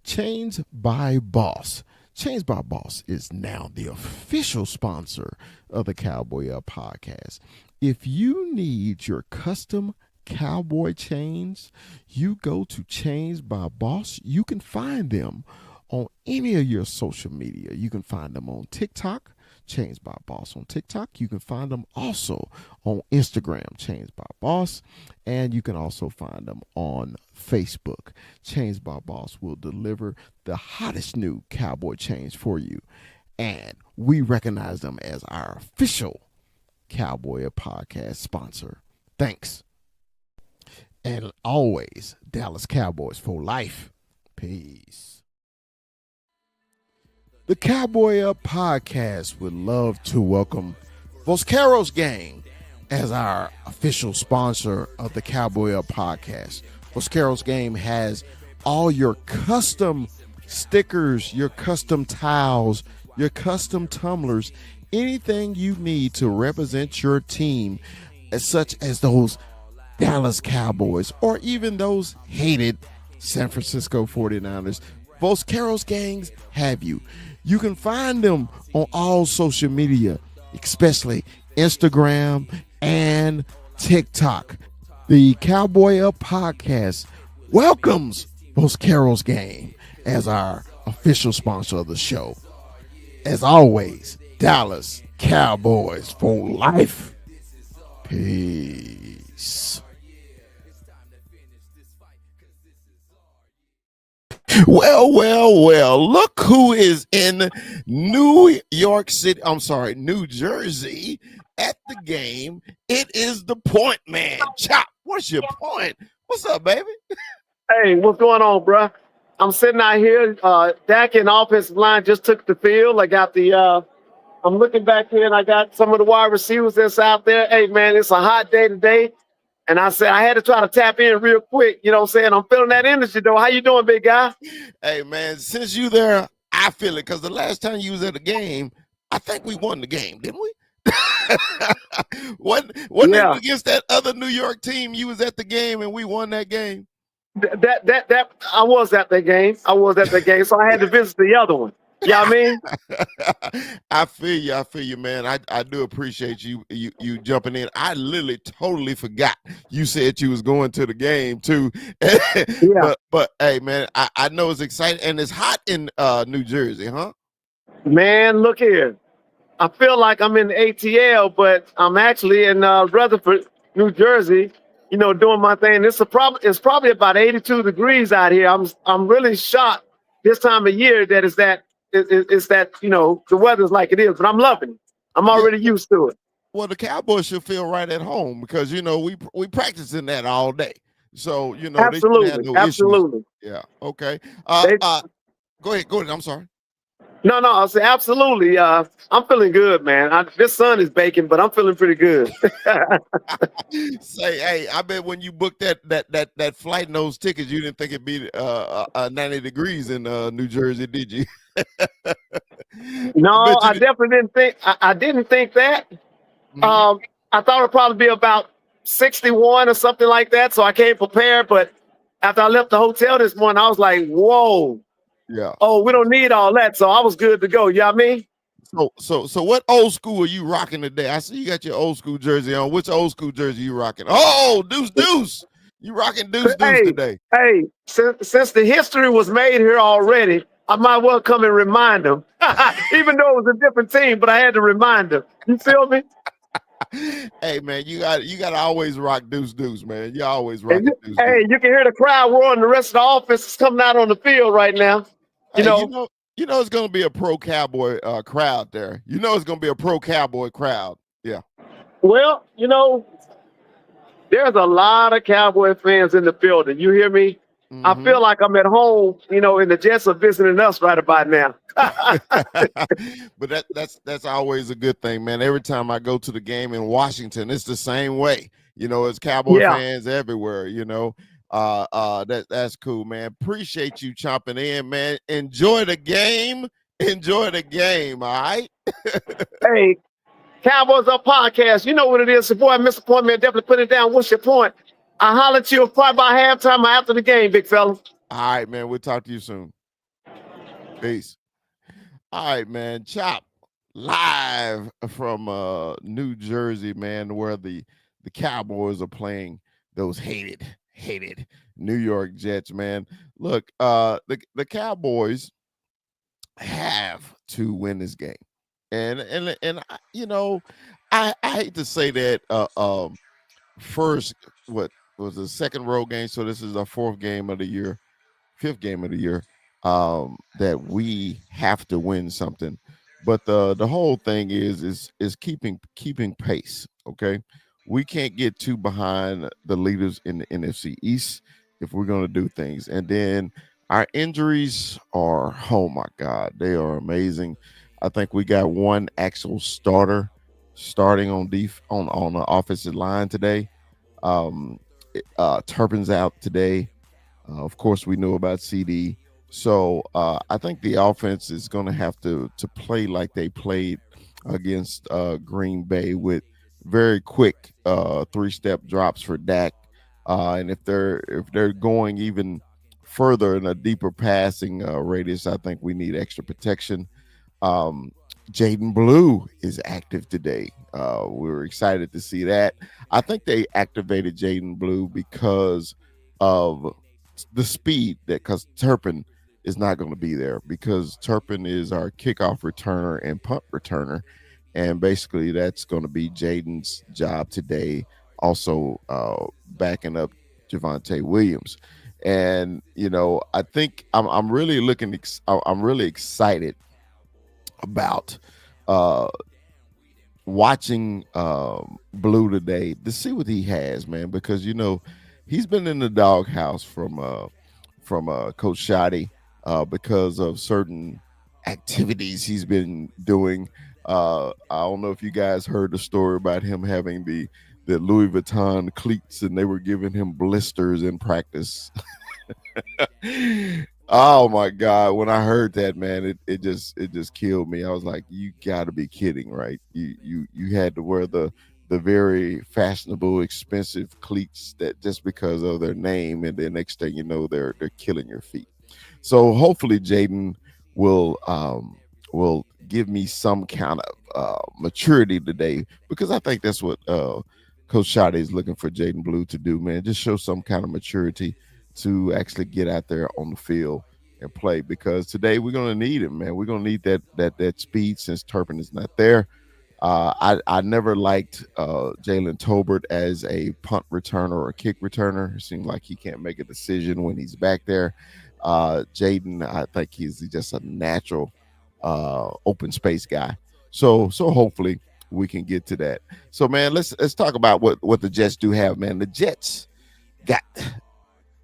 Chains by Boss. Chains by Boss is now the official sponsor of the Cowboy Up podcast. If you need your custom cowboy chains, you go to Chains by Boss. You can find them on any of your social media. You can find them on TikTok, Chains by Boss on TikTok. You can find them also on Instagram, Chains by Boss, and you can also find them on Facebook. Chains by Boss will deliver the hottest new cowboy chains for you, and we recognize them as our official Cowboy Podcast sponsor. Thanks. And always, Dallas Cowboys for life. Peace. The Cowboy Up podcast would love to welcome Vosqueros Gang as our official sponsor of the Cowboy Up podcast. Vosqueros Gang has all your custom stickers, your custom towels, your custom tumblers, anything you need to represent your team, such as those Dallas Cowboys or even those hated San Francisco 49ers. Vosqueros Gangs have you. You can find them on all social media, especially Instagram and TikTok. The Cowboy Up podcast welcomes Vosqueros Gang as our official sponsor of the show. As always, Dallas Cowboys for life. Peace. Well, look who is in New Jersey at the game. It is the point man. Chop, what's your point? What's up, baby? Hey, what's going on, bro? I'm sitting out here. Dak and offensive line just took the field. I got I'm looking back here and I got some of the wide receivers that's out there. Hey, man, it's a hot day today. And I said, I had to try to tap in real quick. You know what I'm saying? I'm feeling that energy, though. How you doing, big guy? Hey, man, since you there, I feel it. Because the last time you was at the game, I think we won the game, didn't we? Wasn't it against that other New York team? You was at the game and we won that game? That I was at that game. So I had to visit the other one. You know what I mean? I feel you, man. I do appreciate you jumping in. I literally totally forgot you said you was going to the game too. Yeah. But hey, man, I know it's exciting and it's hot in New Jersey, huh? Man, look here. I feel like I'm in the ATL, but I'm actually in Rutherford, New Jersey, you know, doing my thing. It's probably about 82 degrees out here. I'm really shocked this time of year that it's that, you know, the weather's like it is, but I'm loving it. I'm already used to it. Well, the Cowboys should feel right at home because, you know, we practicing that all day. So, you know, absolutely, they shouldn't have no absolutely. Issues. Yeah. Okay. Go ahead. I'm sorry. No, I'll say absolutely. I'm feeling good, man. This sun is baking, but I'm feeling pretty good. Say, hey, I bet when you booked that flight and those tickets, you didn't think it'd be 90 degrees in New Jersey, did you? No, I definitely didn't think. I didn't think that. Mm-hmm. I thought it'd probably be about 61 or something like that. So I came prepared. But after I left the hotel this morning, I was like, "Whoa, yeah. Oh, we don't need all that." So I was good to go. You know what I mean? So what old school are you rocking today? I see you got your old school jersey on. Which old school jersey you rocking? Oh, Deuce. You rocking Deuce today. Hey, since the history was made here already, I might well come and remind them. Even though it was a different team, but I had to remind them. You feel me? Hey, man, you got to always rock Deuce, man. You always rock Deuce. Hey, you can hear the crowd roaring. The rest of the offense is coming out on the field right now. You know it's going to be a pro Cowboy crowd there. You know it's going to be a pro Cowboy crowd. Yeah. Well, you know, there's a lot of Cowboy fans in the building. You hear me? Mm-hmm. I feel like I'm at home, you know, and the Jets are visiting us right about now. But that's always a good thing, man. Every time I go to the game in Washington, it's the same way. You know, it's Cowboy fans everywhere, you know. That's cool, man. Appreciate you chomping in, man. Enjoy the game. All right. Hey, Cowboys Up podcast. You know what it is. Your boy, Mr. Point Man, definitely put it down. What's your point? I holler at you probably by halftime or after the game, big fella. All right, man. We'll talk to you soon. Peace. All right, man. Chop live from New Jersey, man, where the Cowboys are playing those hated New York Jets, man. Look, the Cowboys have to win this game. And I hate to say that first what was the second road game, so this is our fourth game of the year, fifth game of the year, that we have to win something. But the whole thing is keeping pace. Okay, we can't get too behind the leaders in the NFC East if we're going to do things. And then our injuries are, oh my God, they are amazing. I think we got one actual starter starting on the offensive line today. Um, Turpin's out today. Of course, we know about CD. So I think the offense is going to have to play like they played against Green Bay with very quick three-step drops for Dak. And if they're going even further in a deeper passing radius, I think we need extra protection. Um, Jaden Blue is active today. We were excited to see that. I think they activated Jaden Blue because of the speed, that because Turpin is not going to be there, because Turpin is our kickoff returner and punt returner, and basically that's going to be Jaden's job today. Also, backing up Javante Williams, and I think I'm really I'm really excited about uh watching Blue today to see what he has, man, because he's been in the doghouse from Coach Shoddy because of certain activities he's been doing. I don't know if you guys heard the story about him having the Louis Vuitton cleats, and they were giving him blisters in practice. Oh my God. When I heard that, man, it just killed me. I was like, you gotta be kidding, right? You had to wear the very fashionable, expensive cleats that just because of their name, and the next thing you know, they're killing your feet. So hopefully Jaden will give me some kind of maturity today, because I think that's what Coach Shade is looking for Jaden Blue to do, man. Just show some kind of maturity to actually get out there on the field and play, because today we're gonna need him, man. We're gonna need that speed since Turpin is not there. I never liked Jalen Tolbert as a punt returner or a kick returner. It seems like he can't make a decision when he's back there. Jaden, I think he's just a natural open space guy. So hopefully we can get to that. So man, let's talk about what the Jets do have, man. The Jets got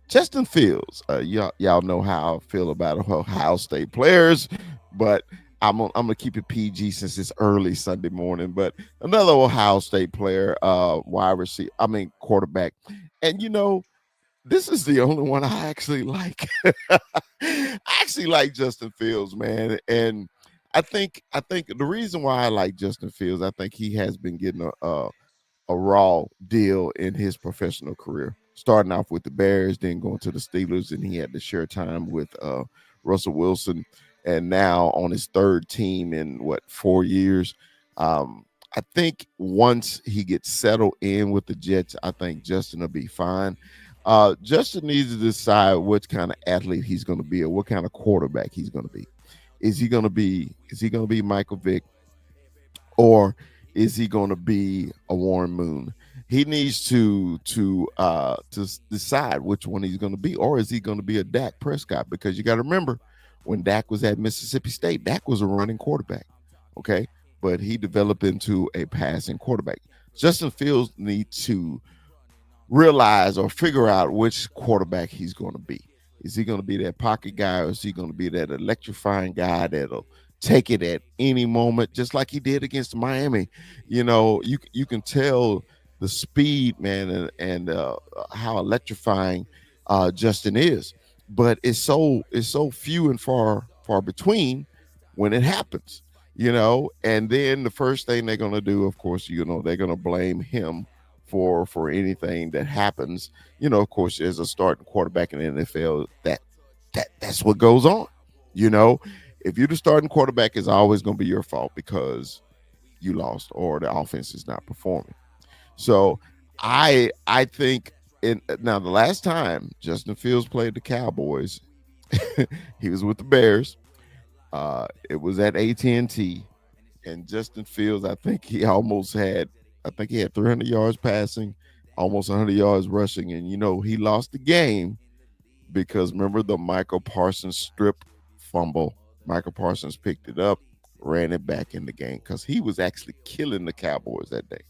Justin Fields. Y'all know how I feel about Ohio State players, but I'm gonna keep it PG since it's early Sunday morning. But another Ohio State player, wide receiver, quarterback, and this is the only one I actually like. I actually like Justin Fields, man, and I think the reason why I like Justin Fields, I think he has been getting a raw deal in his professional career. Starting off with the Bears, then going to the Steelers, and he had to share time with Russell Wilson, and now on his third team in 4 years. I think once he gets settled in with the Jets, I think Justin will be fine. Justin needs to decide what kind of athlete he's going to be, or what kind of quarterback he's going to be. Is he going to be Michael Vick, or is he going to be a Warren Moon? He needs to decide which one he's going to be, or is he going to be a Dak Prescott? Because you got to remember, when Dak was at Mississippi State, Dak was a running quarterback, okay, but he developed into a passing quarterback. Justin Fields needs to realize or figure out which quarterback he's going to be. Is he going to be that pocket guy, or is he going to be that electrifying guy that'll take it at any moment, just like he did against Miami? You can tell the speed, man, and how electrifying Justin is, but it's so few and far between when it happens. And then the first thing they're going to do, of course, they're going to blame him for anything that happens. Of course, as a starting quarterback in the NFL, that's what goes on. You know, if you're the starting quarterback, it's always going to be your fault because you lost or the offense is not performing. So I think in now the last time Justin Fields played the Cowboys, he was with the Bears. It was at AT&T, and Justin Fields, I think he had 300 yards passing, almost 100 yards rushing, and he lost the game because remember the Michael Parsons strip fumble. Michael Parsons picked it up, ran it back in the game because he was actually killing the Cowboys that day.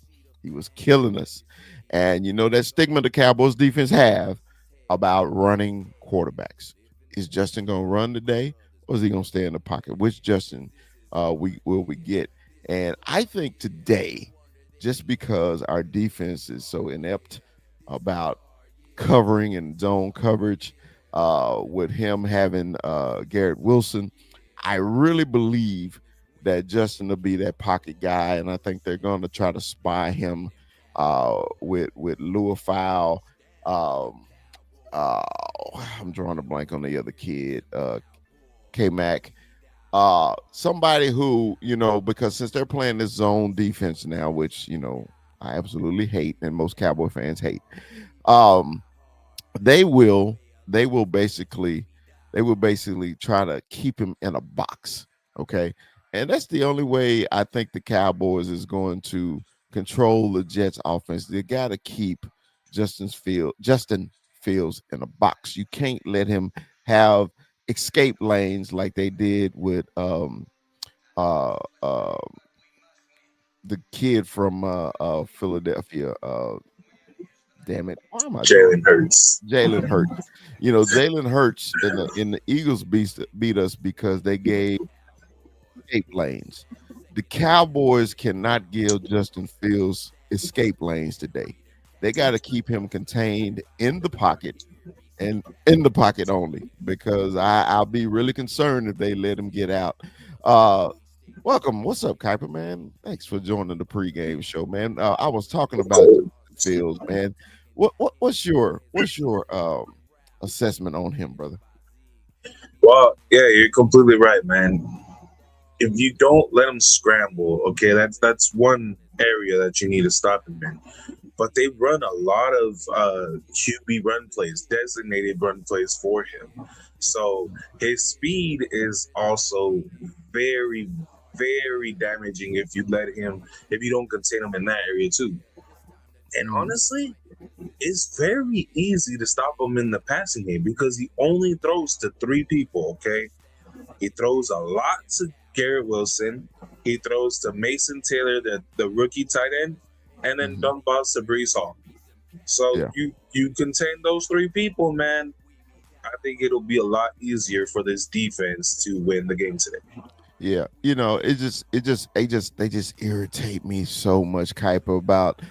He was killing us. And that stigma the Cowboys defense have about running quarterbacks. Is Justin gonna run today or is he gonna stay in the pocket? Which Justin we get? And I think today, just because our defense is so inept about covering and zone coverage, with him having Garrett Wilson, I really believe that Justin will be that pocket guy, and I think they're going to try to spy him with Lua Fowl. Um, uh, I'm drawing a blank on the other kid, K Mac. Somebody who because since they're playing this zone defense now, which I absolutely hate, and most Cowboy fans hate. Um, they will they will basically try to keep him in a box, okay, and that's the only way I think the Cowboys is going to control the Jets offense. They got to keep Justin Fields in a box. You can't let him have escape lanes like they did with uh uh the kid from Philadelphia. Damn it, why am I drawing? Jalen Hurts. Jalen Hurts. Jalen Hurts in the Eagles beat us because they gave escape lanes. The Cowboys cannot give Justin Fields escape lanes today. They got to keep him contained in the pocket and in the pocket only because I'll be really concerned if they let him get out. Uh, Welcome. What's up, Kuiper, man? Thanks for joining the pregame show, man. I was talking about Justin Fields, man. What's your assessment on him, brother? Well, yeah, you're completely right, man. If you don't let him scramble, okay, that's one area that you need to stop him in. But they run a lot of QB run plays, designated run plays for him. So his speed is also very, very damaging if you don't contain him in that area too. And honestly, it's very easy to stop him in the passing game because he only throws to three people, okay? He throws a lot to Garrett Wilson. He throws to Mason Taylor, the rookie tight end, and then dump balls to Brees Hall. So Yeah. you contain those three people, man. I think it'll be a lot easier for this defense to win the game today. Yeah, they just irritate me so much, Kuiper, about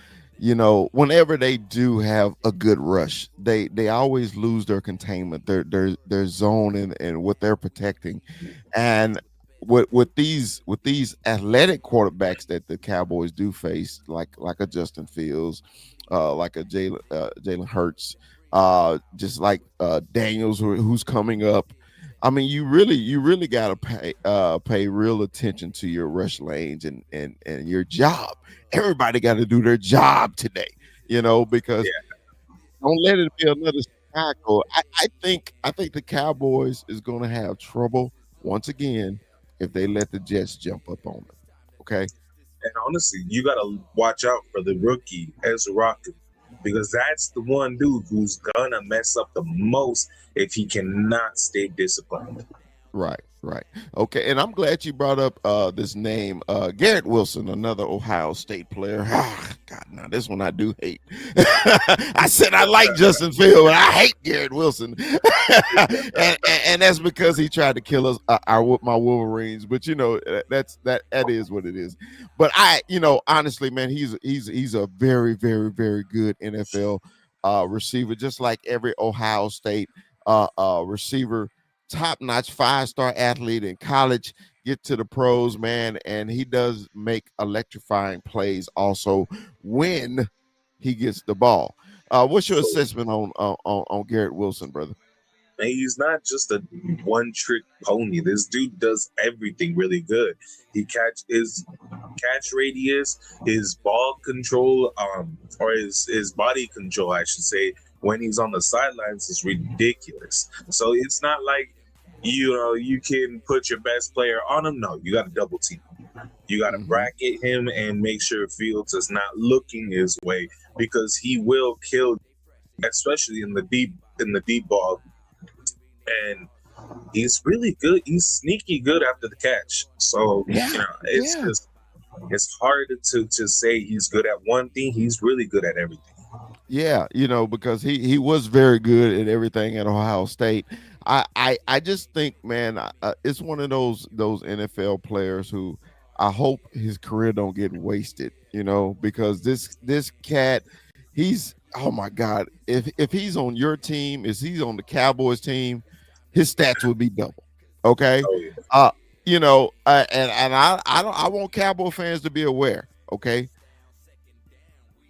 whenever they do have a good rush, they always lose their containment, their zone and what they're protecting, and with these athletic quarterbacks that the Cowboys do face, like a Justin Fields, like a Jalen Hurts, just like Daniels, who's coming up. I mean, you really got to pay real attention to your rush lanes and your job. Everybody got to do their job today, because Yeah, don't let it be another tackle. I think the Cowboys is going to have trouble once again if they let the Jets jump up on them. Okay. and honestly, you gotta watch out for the rookie Ezra Rocket because that's the one dude who's gonna mess up the most if he cannot stay disciplined. Right, right. Okay, and I'm glad you brought up this name, Garrett Wilson, another Ohio State player. Ah, God, now this one I do hate. I said I like Justin Field, but I hate Garrett Wilson, and that's because he tried to kill us, my Wolverines. But that is what it is. But honestly, man, he's a very, very, very good NFL receiver, just like every Ohio State receiver, top-notch five-star athlete in college, get to the pros, man, and he does make electrifying plays also when he gets the ball. What's your assessment on Garrett Wilson, brother? And he's not just a one-trick pony. This dude does everything really good. He his catch radius, his ball control, or his body control, I should say, when he's on the sidelines is ridiculous. So it's not like you can put your best player on him. No, you got to double team. You got to bracket him and make sure Fields is not looking his way, because he will kill, especially in the deep ball. And he's really good. He's sneaky good after the catch. So it's hard to say he's good at one thing. He's really good at everything. Yeah, because he was very good at everything at Ohio State. I just think, man, it's one of those NFL players who I hope his career don't get wasted, because this cat, he's, oh my God, if he's on your team, if he's on the Cowboys team, his stats would be double. Okay. Oh, yeah. And I want Cowboy fans to be aware. Okay.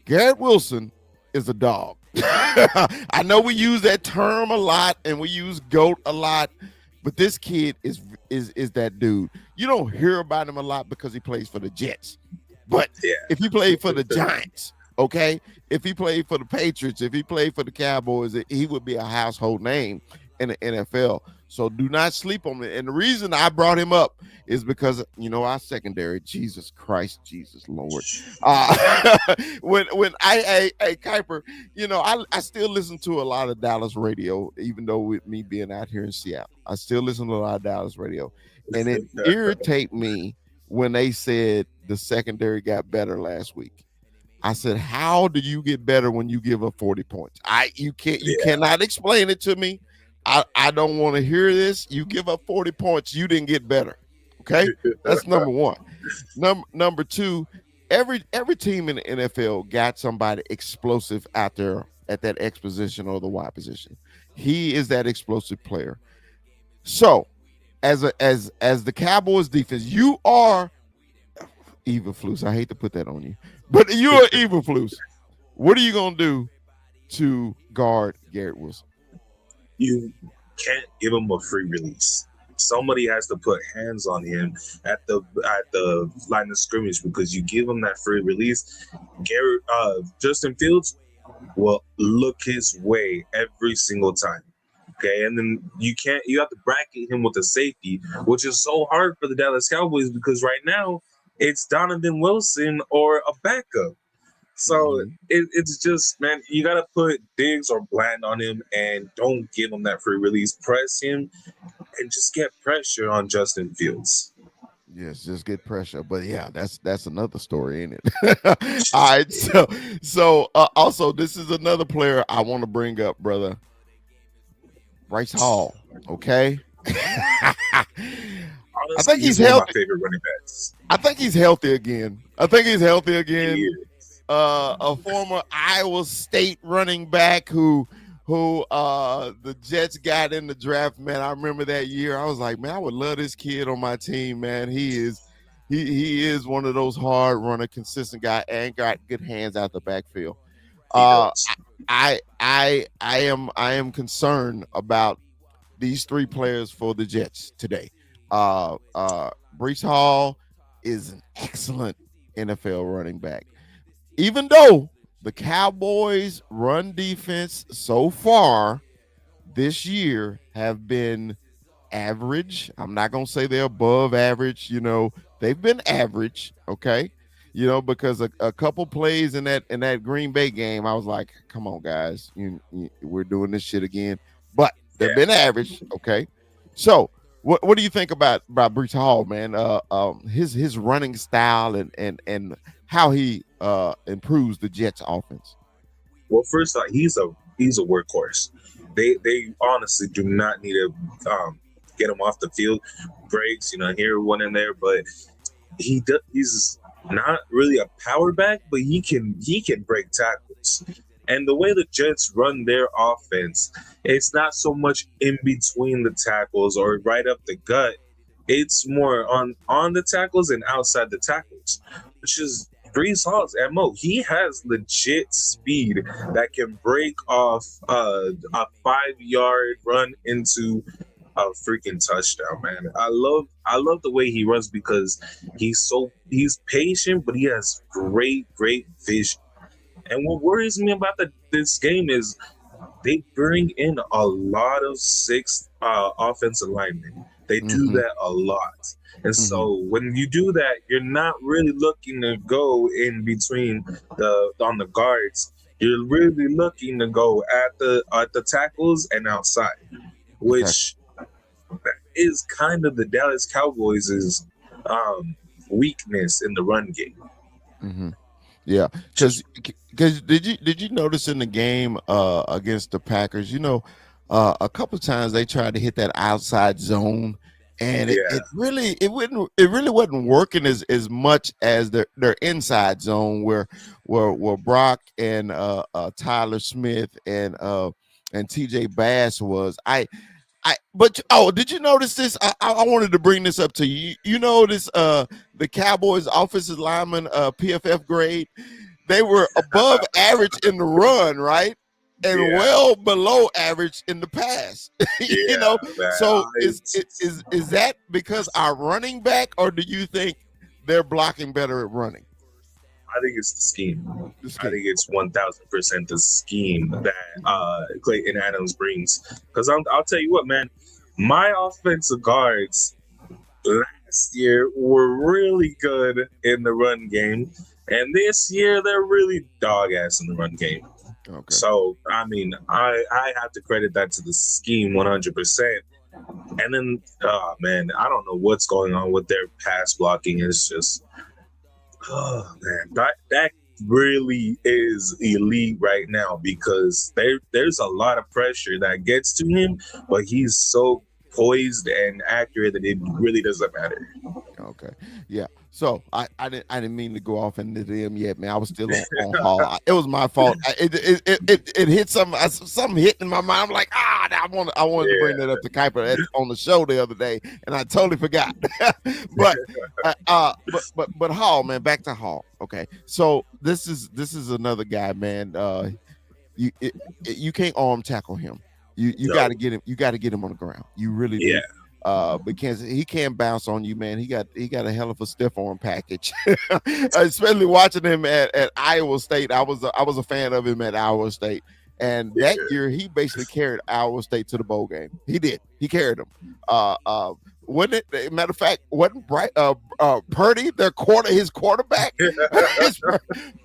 Garrett Wilson is a dog. I know we use that term a lot and we use GOAT a lot, but this kid is that dude. You don't hear about him a lot because he plays for the Jets. But if he played for the Giants, okay, if he played for the Patriots, if he played for the Cowboys, he would be a household name in the NFL. So do not sleep on it. And the reason I brought him up is because, our secondary, Jesus Christ, Jesus Lord. When Kuiper, I still listen to a lot of Dallas radio, even though with me being out here in Seattle, I still listen to a lot of Dallas radio. And it irritates me when they said the secondary got better last week. I said, how do you get better when you give up 40 points? You cannot explain it to me. I don't want to hear this. You give up 40 points, you didn't get better. Okay, that's number one. Number two, every team in the NFL got somebody explosive out there at that X position or the Y position. He is that explosive player. So, as the Cowboys defense, you are Eberflus. I hate to put that on you, but you are Eberflus. What are you gonna do to guard Garrett Wilson? You can't give him a free release. Somebody has to put hands on him at the line of scrimmage, because you give him that free release, Justin Fields will look his way every single time. Okay, and then you have to bracket him with a safety, which is so hard for the Dallas Cowboys, because right now it's Donovan Wilson or a backup. So it's just, man, you got to put Diggs or Bland on him and don't give him that free release. Press him and just get pressure on Justin Fields. Yes, just get pressure. But yeah, that's another story, ain't it? All right. So also, this is another player I want to bring up, brother. Bryce Hall. Okay. Honestly, I think he's one healthy. of my favorite running backs. I think he's healthy again. A former Iowa State running back who the Jets got in the draft, man. I remember that year. I was like, man, I would love this kid on my team, man. He is one of those hard runner, consistent guy, and got good hands out the backfield. I am concerned about these three players for the Jets today. Breece Hall is an excellent NFL running back. Even though the Cowboys' run defense so far this year have been average. I'm not going to say they're above average. They've been average, okay? Because a couple plays in that Green Bay game, I was like, come on, guys. We're doing this shit again. But they've been average, okay? So what do you think about Breece Hall, man? His running style and how he improves the Jets offense? Well, first off, he's a workhorse. They honestly do not need to get him off the field. Breaks, here, one in there, but he's not really a power back, but he can break tackles. And the way the Jets run their offense, it's not so much in between the tackles or right up the gut. It's more on the tackles and outside the tackles, which is Brees Hall's MO. He has legit speed that can break off a 5-yard run into a freaking touchdown, man. I love the way he runs because he's patient, but he has great vision. And what worries me about this game is they bring in a lot of sixth offensive linemen. They do that a lot. And so when you do that, you're not really looking to go in between on the guards. You're really looking to go at the tackles and outside, which is kind of the Dallas Cowboys' weakness in the run game. Yeah, because did you notice in the game against the Packers, a couple of times they tried to hit that outside zone, and it really wasn't working as much as their inside zone where Brock and Tyler Smith and TJ Bass was. Did you notice this? I wanted to bring this up to you. You notice the Cowboys offensive lineman PFF grade, they were above average in the run, right? And well below average in the pass. So is that because our running back, or do you think they're blocking better at running? I think it's the scheme. I think it's 1,000% the scheme that Clayton Adams brings. Because I'll tell you what, man, my offensive guards last year were really good in the run game, and this year they're really dog ass in the run game. Okay. So I mean, I have to credit that to the scheme 100%. And then, man, I don't know what's going on with their pass blocking. It's just. Oh man, that really is elite right now because there's a lot of pressure that gets to him, but he's so poised and accurate that it really doesn't matter. Okay, yeah. So I didn't mean to go off into them yet, man. I was still on Hall. It was my fault. It hit something hit in my mind. I'm like, I wanted to bring that up to Kuiper on the show the other day, and I totally forgot. but Hall, man, back to Hall. Okay, so this is another guy, man. You can't arm tackle him. You got to get him. You got to get him on the ground. You really do. Because he can't bounce on you, man. He got a hell of a stiff arm package. Especially watching him at Iowa State. I was a fan of him at Iowa State, and that year he basically carried Iowa State to the bowl game. He did. He carried them. Wasn't it? Matter of fact, wasn't Purdy his quarterback?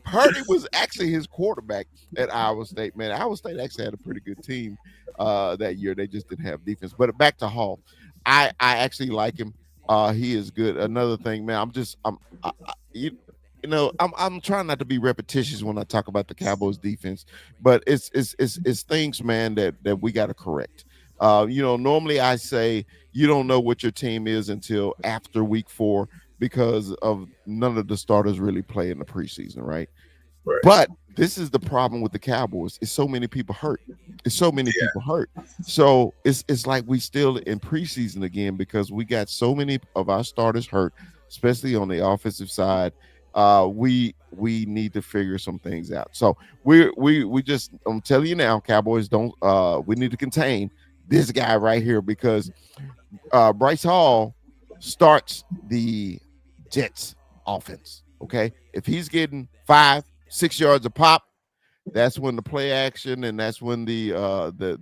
Purdy was actually his quarterback at Iowa State. Man, Iowa State actually had a pretty good team that year. They just didn't have defense. But back to Hall. I actually like him. He is good. Another thing, man, I'm trying not to be repetitious when I talk about the Cowboys defense, but it's things, man, that we got to correct. Normally I say you don't know what your team is until after week 4 because of none of the starters really play in the preseason, right? But this is the problem with the Cowboys. It's so many people hurt. So it's like we still in preseason again because we got so many of our starters hurt, especially on the offensive side. We need to figure some things out. So we just, I'm telling you now, Cowboys we need to contain this guy right here because Bryce Hall starts the Jets offense. Okay, if he's getting 5-6 yards a pop, that's when the play action and that's when the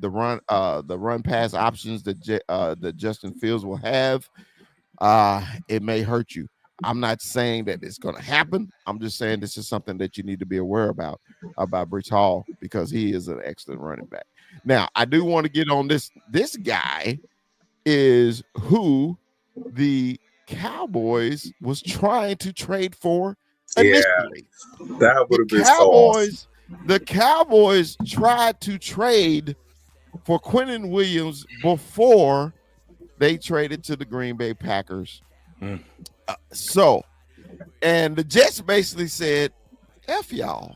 run pass options that Justin Fields will have. It may hurt you. I'm not saying that it's going to happen. I'm just saying this is something that you need to be aware about Breece Hall because he is an excellent running back. Now, I do want to get on this. This guy is who the Cowboys was trying to trade for initially. That would have been so awesome. The Cowboys tried to trade for Quinnen Williams before they traded to the Green Bay Packers. And the Jets basically said, F y'all.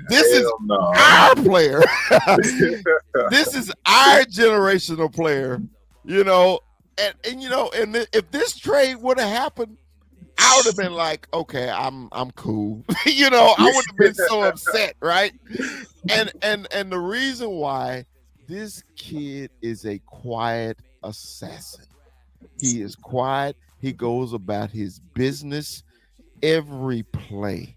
This is our player. This is our generational player, and if this trade would have happened, I would have been like, okay, I'm cool. I would have been so upset, right? And the reason why this kid is a quiet assassin. He is quiet. He goes about his business every play.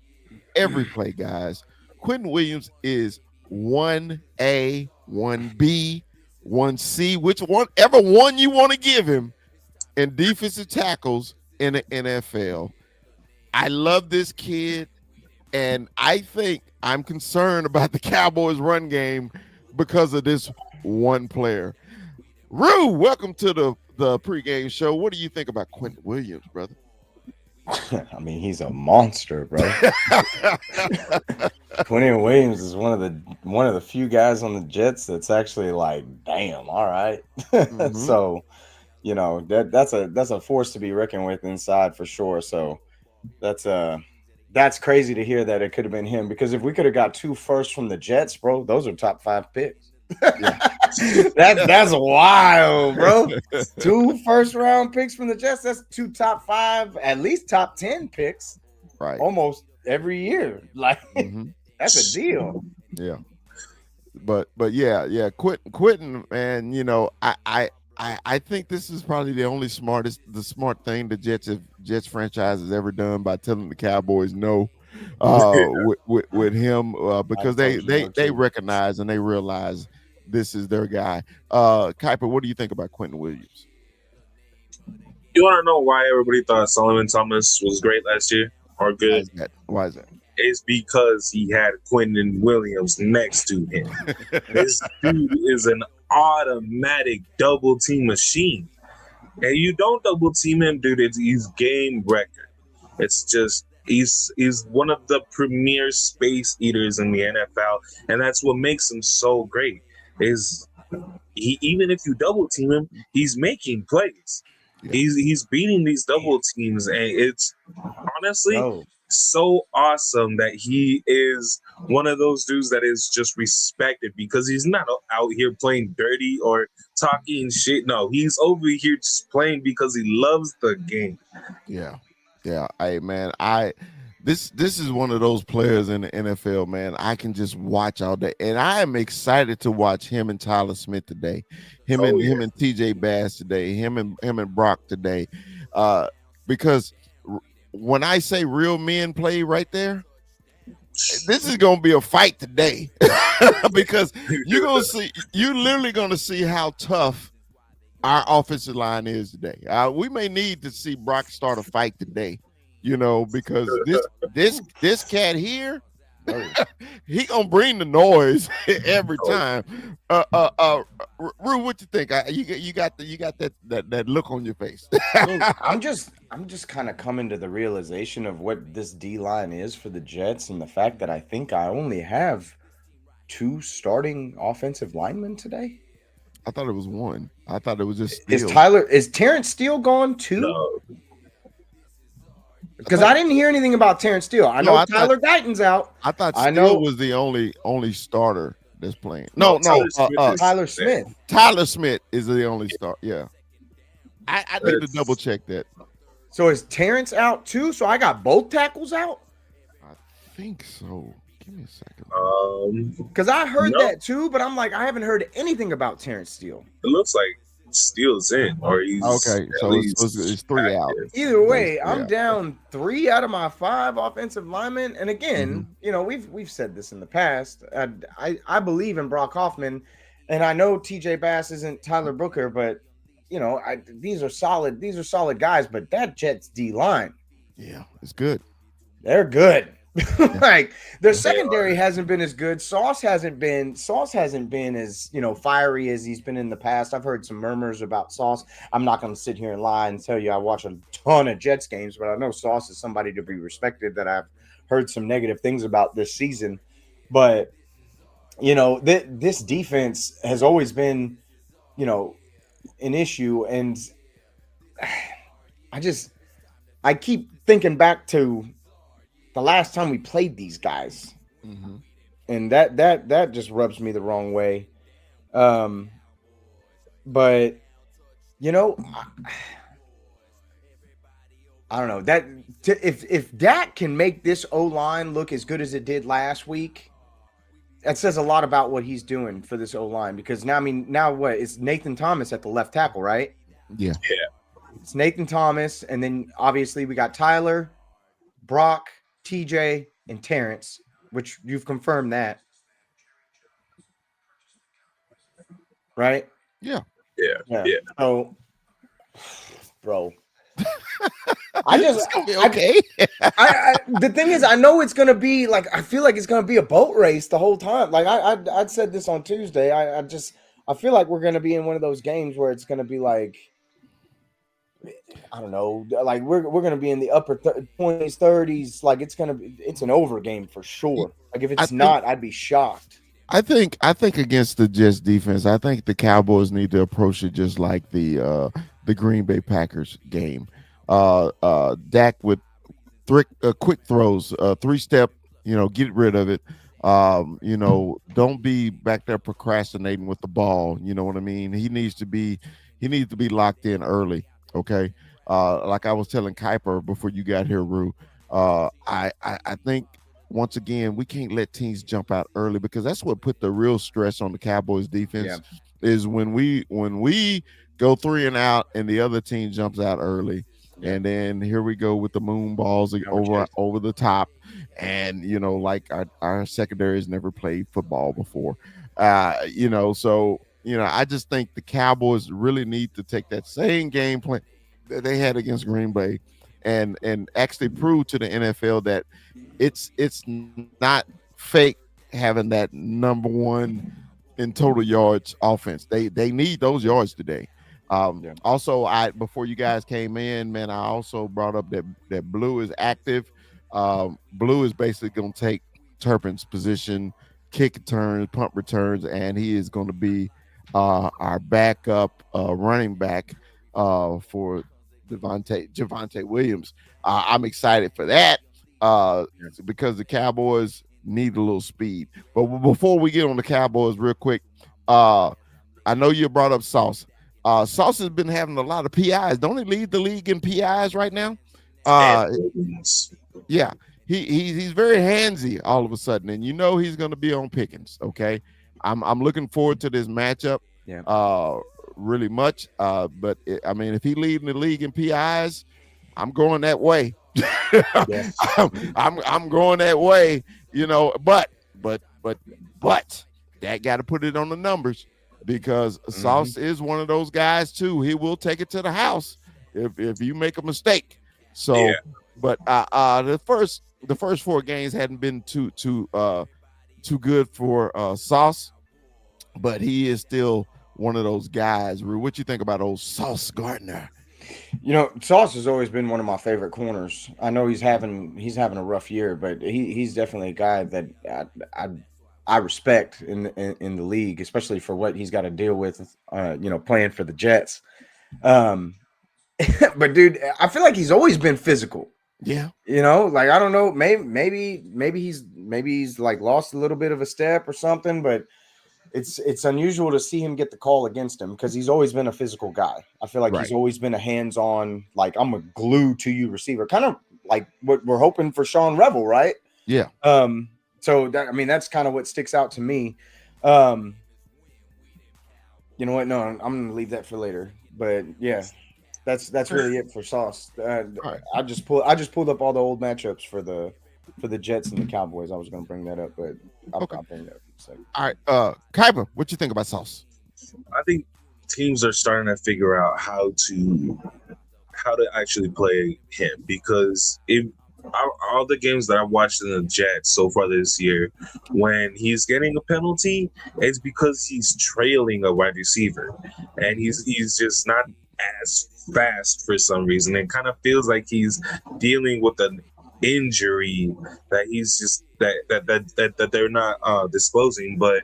Every play, guys. Quentin Williams is 1A, 1B, 1C, whichever one you want to give him in defensive tackles in the NFL. I love this kid, and I think I'm concerned about the Cowboys run game because of this one player. Rue, welcome to the pregame show. What do you think about Quentin Williams, brother? I mean, he's a monster, bro. Quentin Williams is one of the few guys on the Jets that's actually like, damn, all right. Mhm. So, that's a force to be reckoned with inside for sure. So that's crazy to hear that it could have been him, because if we could have got 2 firsts from the Jets, bro, those are top 5 picks. That's wild, bro. 2 first-round picks from the Jets. That's 2 top 5, at least top 10 picks, Right. almost every year. Like, that's a deal. Yeah. But yeah. Quentin, man. I think this is probably the smart thing the Jets franchise has ever done by telling the Cowboys no. With him because they recognize and they realize this is their guy. Kuiper, what do you think about Quentin Williams? You want to know why everybody thought Solomon Thomas was great last year or good? Why is that? It's because he had Quentin Williams next to him. This dude is an automatic double team machine. And you don't double team him, dude, he's game record. It's just he's one of the premier space eaters in the NFL, and that's what makes him so great. Is he, even if you double team him, he's making plays. Yeah. He's beating these double teams, and it's honestly so awesome that he is one of those dudes that is just respected, because he's not out here playing dirty or talking shit. No, he's over here just playing because he loves the game. Yeah. Hey, man, this is one of those players in the NFL, man. I can just watch all day, and I am excited to watch him and Tyler Smith today, him and TJ Bass today, him and Brock today, because when I say real men play right there, this is gonna be a fight today, because you're literally gonna see how tough our offensive line is today. We may need to see Brock start a fight today, because this cat here, he gonna bring the noise every time. Rue, what you think? You got that look on your face. I'm just kind of coming to the realization of what this D line is for the Jets, and the fact that I think I only have 2 starting offensive linemen today. I thought it was 1. I thought it was just Steele. Is Terrence Steele gone too? No. Because I didn't hear anything about Terrence Steele. I know Tyler Guyton's out. I thought Steele was the only starter that's playing. No, Tyler Smith. Tyler Smith is the only star. Yeah. I need to double check that. So is Terrence out too? So I got both tackles out? I think so. Give me a second. Because I heard that too, but I'm like, I haven't heard anything about Terrence Steele. It looks like Steele's in, or he's okay. So it's 3 out. Either way, I'm down 3 out of my 5 offensive linemen. And again, we've said this in the past. I believe in Brock Hoffman, and I know TJ Bass isn't Tyler Booker, but these are solid guys. But that Jets D line, it's good. They're good. Like, their secondary hasn't been as good. Sauce hasn't been as fiery as he's been in the past. I've heard some murmurs about Sauce. I'm not going to sit here and lie and tell you I watch a ton of Jets games, but I know Sauce is somebody to be respected that I've heard some negative things about this season. But this defense has always been an issue, and I keep thinking back to the last time we played these guys, and that just rubs me the wrong way. But I don't know that if Dak can make this O-line look as good as it did last week, that says a lot about what he's doing for this O-line. Because now what? It's Nathan Thomas at the left tackle, right? Yeah. It's Nathan Thomas, and then obviously we got Tyler, Brock, TJ, and Terrence, which you've confirmed that, right? Yeah. So, bro, I just It's gonna be okay. the thing is, I know it's gonna be like, I feel like it's gonna be a boat race the whole time. Like I said this on Tuesday. I feel like we're gonna be in one of those games where it's gonna be like, I don't know, like we're gonna be in the upper 20s, 30s. Like it's an over game for sure. Like if it's not, I'd be shocked. I think against the Jets defense, I think the Cowboys need to approach it just like the Green Bay Packers game. Dak with quick throws, 3-step, get rid of it. Don't be back there procrastinating with the ball. You know what I mean? He needs to be locked in early. Okay. Like I was telling Kuiper before you got here, Rue. I think once again we can't let teams jump out early, because that's what put the real stress on the Cowboys defense. Is when we go 3 and out and the other team jumps out early. And then here we go with the moon balls over the top. And, like our secondary has never played football before. So, I just think the Cowboys really need to take that same game plan that they had against Green Bay and actually prove to the NFL that it's not fake having that number one in total yards offense. They need those yards today. Also, before you guys came in, man, I also brought up that Blue is active. Blue is basically going to take Turpin's position, kick returns, punt returns, and he is going to be our backup running back for Javonte Williams. I'm excited for that because the Cowboys need a little speed. But before we get on the Cowboys real quick, I know you brought up Sauce. Sauce has been having a lot of PIs. Don't he lead the league in PIs right now? Yeah, he's very handsy all of a sudden, and he's going to be on Pickens. Okay, I'm looking forward to this matchup. Really much. But if he leading the league in PIs, I'm going that way. I'm going that way. But that got to put it on the numbers. Because Sauce is one of those guys too. He will take it to the house if you make a mistake. So, but the first 4 games hadn't been too good for Sauce, but he is still one of those guys. What you think about old Sauce Gardner? Sauce has always been one of my favorite corners. I know he's having a rough year, but he's definitely a guy that I respect in the league, especially for what he's got to deal with, playing for the Jets. But dude, I feel like he's always been physical. Yeah. Like, I don't know, maybe he's like lost a little bit of a step or something, but it's unusual to see him get the call against him because he's always been a physical guy. I feel like he's always been a hands-on, like I'm a glue to you receiver, kind of like what we're hoping for Sean Revel, right? Yeah. So that's kind of what sticks out to me. You know what? No, I'm gonna leave that for later. But yeah, that's really it for Sauce. I just pulled up all the old matchups for the Jets and the Cowboys. I was gonna bring that up, but I'll bring that up in a second. All right, Kuiper, what you think about Sauce? I think teams are starting to figure out how to actually play him, because all the games that I watched in the Jets so far this year, when he's getting a penalty, it's because he's trailing a wide receiver, and he's just not as fast for some reason. It kind of feels like he's dealing with an injury that he's just that they're not disclosing. But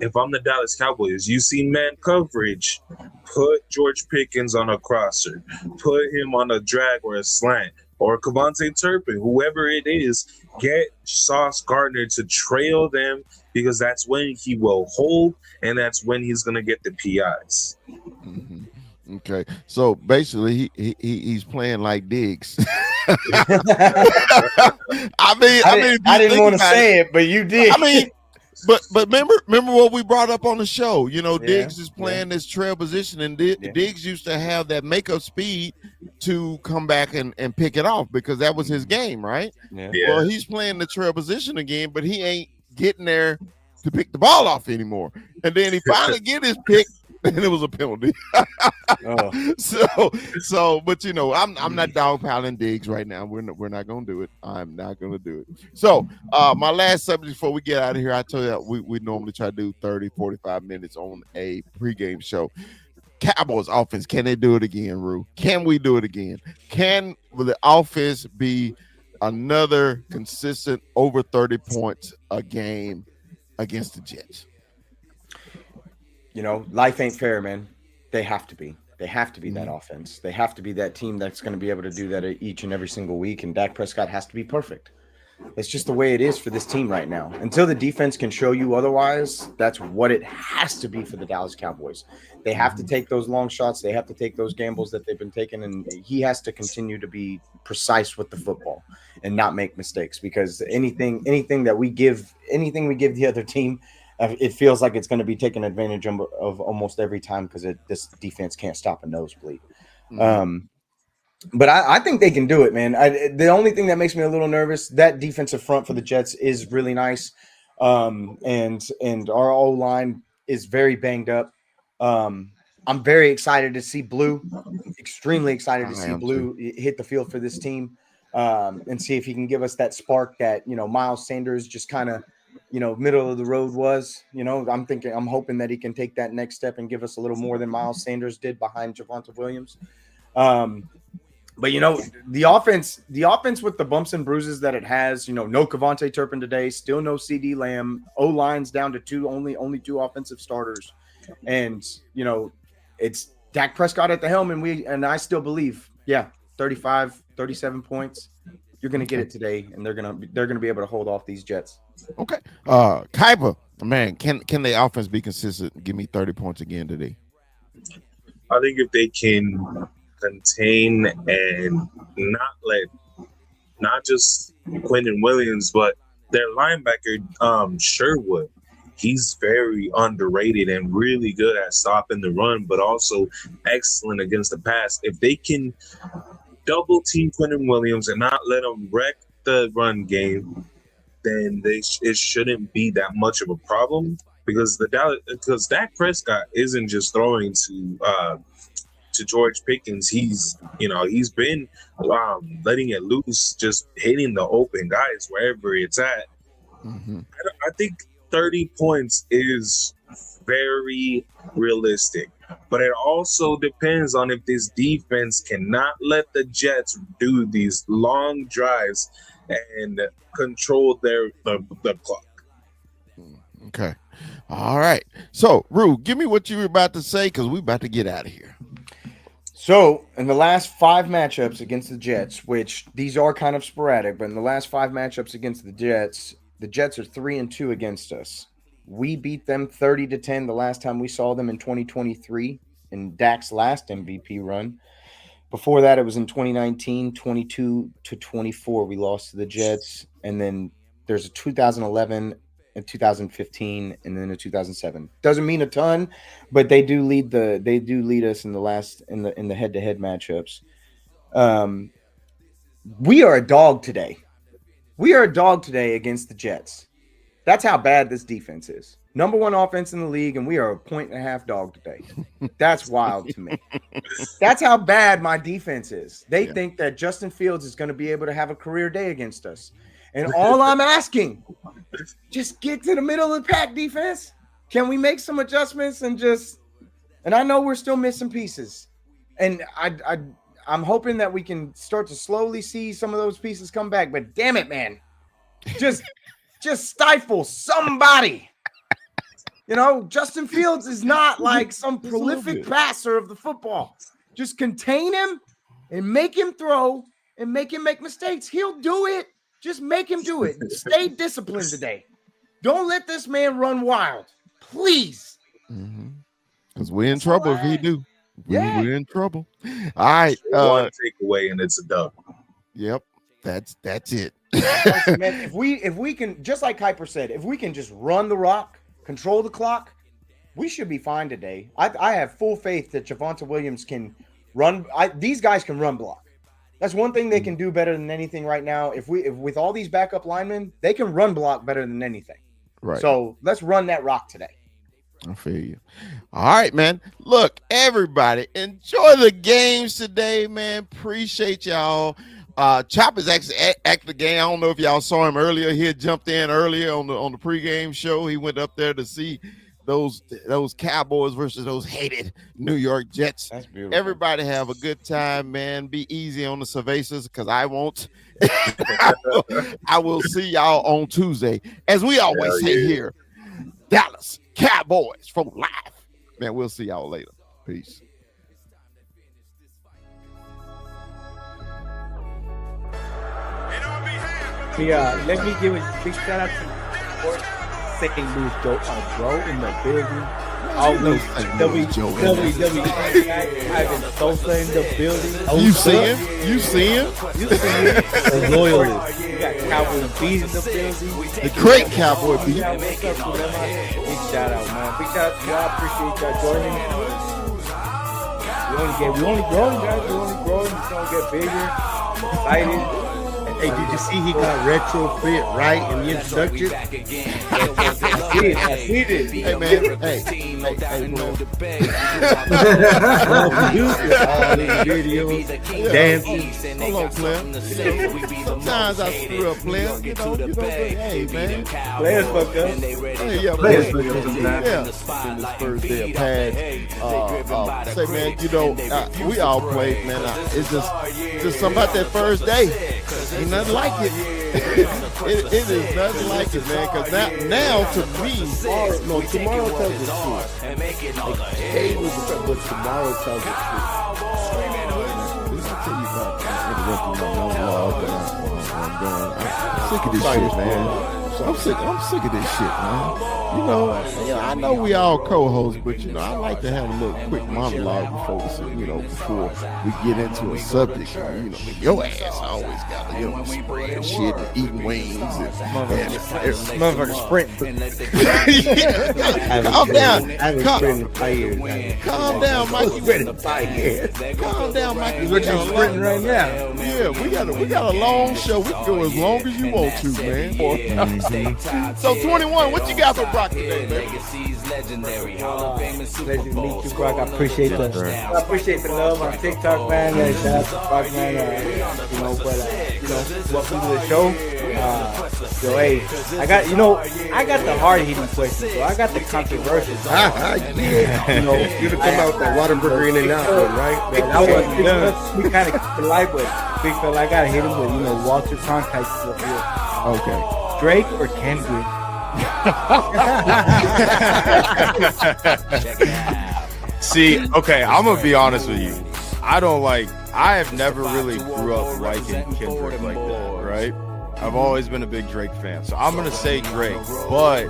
if I'm the Dallas Cowboys, you see man coverage, put George Pickens on a crosser, put him on a drag or a slant, or Kevontae Turpin, whoever it is, get Sauce Gardner to trail them, because that's when he will hold, and that's when he's going to get the PIs. Mm-hmm. Okay, so basically, he's playing like Diggs. I didn't want to say it, but you did. I mean, but remember what we brought up on the show. You know, Yeah, Diggs is playing this trail position, and Yeah. Diggs used to have that makeup speed to come back and pick it off because that was his game, right? Yeah. Well, he's playing the trail position again, but he ain't getting there to pick the ball off anymore. And then he finally get his pick, and it was a penalty. Oh. So, but you know, I'm not dogpiling Diggs right now. We're not gonna do it. I'm not gonna do it. So, my last subject before we get out of here, I told you that we normally try to do 30, 45 minutes on a pregame show. Cowboys offense, can they do it again, Rue? Can we do it again? Will the offense be another consistent over 30 points a game against the Jets? You know, life ain't fair, man. They have to be. They have to be that offense. They have to be that team that's going to be able to do that each and every single week. And Dak Prescott has to be perfect. It's just the way it is for this team right now. Until the defense can show you otherwise, that's what it has to be for the Dallas Cowboys. They have to take those long shots. They have to take those gambles that they've been taking. And he has to continue to be precise with the football and not make mistakes, because anything that we give the other team, it feels like it's going to be taken advantage of almost every time, because this defense can't stop a nosebleed. But I think they can do it, man. The only thing that makes me a little nervous, that defensive front for the Jets is really nice, and our O-line is very banged up. I'm very excited to see Blue, extremely excited to see Blue hit the field for this team, and see if he can give us that spark that, Miles Sanders just kind of, middle of the road was. I'm hoping that he can take that next step and give us a little more than Miles Sanders did behind Javonte Williams. But the offense with the bumps and bruises that it has, no Kavonte Turpin today, still no CD Lamb, O-line's down to only two offensive starters, and it's Dak Prescott at the helm, and I still believe, 35, 37 points, you're gonna get it today, and they're gonna be able to hold off these Jets. Okay, Kuiper, man, can the offense be consistent? Give me 30 points again today. I think if they can contain and not just Quentin Williams, but their linebacker, Sherwood. He's very underrated and really good at stopping the run, but also excellent against the pass. If they can double team Quentin Williams and not let him wreck the run game, then it shouldn't be that much of a problem, because Dak Prescott isn't just throwing to George Pickens. He's been letting it loose, just hitting the open guys wherever it's at. I think 30 points is very realistic, but it also depends on if this defense cannot let the Jets do these long drives and control the clock. Okay. All right. So, Rue, give me what you were about to say, because we're about to get out of here. So, in the last 5 matchups against the Jets, which these are kind of sporadic, but in the last 5 matchups against the Jets are 3-2 against us. We beat them 30-10 the last time we saw them in 2023 in Dak's last MVP run. Before that, it was in 2019, 22-24. We lost to the Jets, and then there's a 2011 and 2015, and then a 2007. Doesn't mean a ton, but they do lead us in the head-to-head matchups. We are a dog today. We are a dog today against the Jets. That's how bad this defense is. Number 1 offense in the league, and we are a 1.5 dog today. That's wild to me. That's how bad my defense is. They think that Justin Fields is going to be able to have a career day against us. And all I'm asking, just get to the middle of the pack, defense. Can we make some adjustments and I know we're still missing pieces. And I'm hoping that we can start to slowly see some of those pieces come back. But damn it, man. Just stifle somebody. Justin Fields is not like some prolific passer of the football. Just contain him and make him throw and make him make mistakes. He'll do it. Just make him do it. Stay disciplined today. Don't let this man run wild. Please. Because we're in trouble if he do. we're in trouble. All right. One takeaway and it's a dub. Yep. That's it. Man, if we can, just like Kuiper said, if we can just run the rock, control the clock, we should be fine today. I have full faith that Javonte Williams can run. These guys can run block. That's one thing they can do better than anything right now. If with all these backup linemen, they can run block better than anything. Right. So let's run that rock today. I feel you. All right, man. Look, everybody, enjoy the games today, man. Appreciate y'all. Chopper's actually at the game. I don't know if y'all saw him earlier. He had jumped in earlier on the pregame show. He went up there to see those Cowboys versus those hated New York Jets. That's beautiful. Everybody have a good time, man. Be easy on the cervezas because I won't. I will see y'all on Tuesday. As we always say here, Dallas Cowboys for life. Man, we'll see y'all later. Peace. Yeah, let me give a big shout out to St. Louis Joe, bro, in the building. Always WWE. Ivan Sosa in the building. You see him? You see him? The loyalist. You got Cowboy Beat in the building. The great Cowboy Beat. Big shout out, man. Big shout out to y'all. Appreciate y'all joining. We only growing, guys. We only growing. It's gonna get bigger. Excited. Hey, did you see he got retrofit right in the introduction? I see it. Hey, man. Hey, Videos, dancing. Hold on, player. Sometimes I screw up, player. You know, hey, man. Players fuck up. Hey, yeah, players fuck up sometimes. Yeah. In this first day of pads. Say, man, you know, we all played, man. It's just something about that first day. Ain't nothing like it. It is nothing like it, man. Because now to me, tomorrow tells the truth. Today was the but tomorrow tells the truth. I'm sick of this shit, man. I'm sick of this shit, man. You know, I know we all co-hosts, but you know, I like to have a little quick monologue before we get into a subject. You know, your ass always got to spread shit and eating wings and motherfucker sprint. Calm down. Calm down, Mikey. Calm down, Mikey. What you sprinting right now? Yeah, we got a long show. We can go as long as you want to, man. So 21, what you got for Brock today, man? Pleasure to meet you, Brock. I appreciate the love on TikTok, man. Shout out to Brock, man. Welcome to the show. So hey, I got the hard hitting questions, so I got the controversial. Yeah. You'd have come out with that Whataburger in and out, right? I wasn't done. We kind of keep it light, but big fella, I gotta hit him with Walter Cronkite stuff here. Okay. Drake or Kendrick? See, okay, I'm gonna be honest with you. I have never really grew up liking Kendrick like that, right? I've always been a big Drake fan, so I'm gonna say Drake, but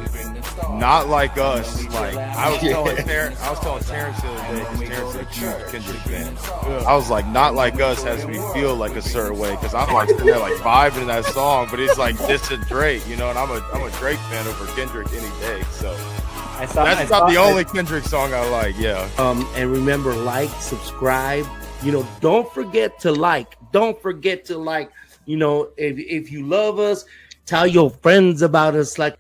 not like us. Like I was telling Terrence the other day, because Terrence is a huge Kendrick fan. I was like, not like us has me feel like a certain way, because I'm like sitting there like vibing in that song, but it's like this is Drake, you know, and I'm a Drake fan over Kendrick any day. So that's not the only Kendrick song I like. Yeah. And remember, like, subscribe. You know, don't forget to like. Don't forget to like. You know, if you love us, tell your friends about us. Like.